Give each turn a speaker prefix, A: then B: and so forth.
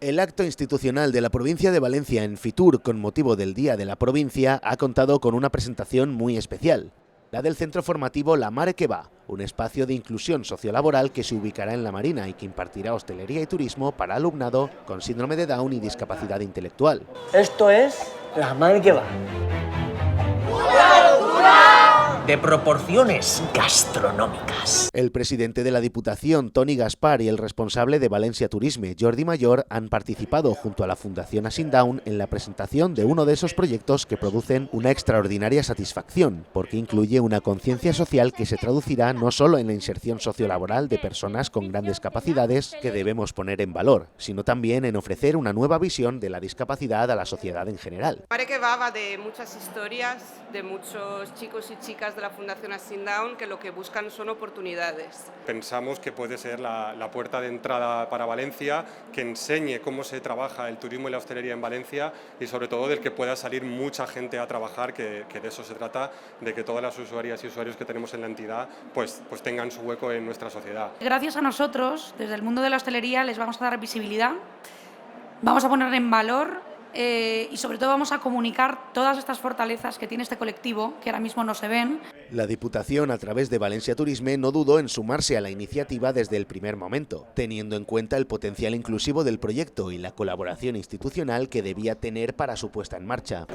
A: El acto institucional de la provincia de Valencia en Fitur con motivo del Día de la Provincia ha contado con una presentación muy especial, la del centro formativo La Mare que Va, un espacio de inclusión sociolaboral que se ubicará en La Marina y que impartirá hostelería y turismo para alumnado con síndrome de Down y discapacidad intelectual.
B: Esto es La Mare que Va. De proporciones gastronómicas.
A: El presidente de la Diputación, Toni Gaspar, y el responsable de Valencia Turisme, Jordi Mayor, han participado junto a la Fundación Asindown en la presentación de uno de esos proyectos que producen una extraordinaria satisfacción, porque incluye una conciencia social que se traducirá no solo en la inserción sociolaboral de personas con grandes capacidades que debemos poner en valor, sino también en ofrecer una nueva visión de la discapacidad a la sociedad en general.
C: Mare que va de muchas historias, de muchos chicos y chicas de la Fundación Asindown que lo que buscan son oportunidades.
D: Pensamos que puede ser la puerta de entrada para Valencia, que enseñe cómo se trabaja el turismo y la hostelería en Valencia y sobre todo del que pueda salir mucha gente a trabajar, que de eso se trata, de que todas las usuarias y usuarios que tenemos en la entidad pues tengan su hueco en nuestra sociedad.
E: Gracias a nosotros, desde el mundo de la hostelería, les vamos a dar visibilidad, vamos a poner en valor y sobre todo vamos a comunicar todas estas fortalezas que tiene este colectivo, que ahora mismo no se ven.
A: La Diputación, a través de Valencia Turisme, no dudó en sumarse a la iniciativa desde el primer momento, teniendo en cuenta el potencial inclusivo del proyecto y la colaboración institucional que debía tener para su puesta en marcha.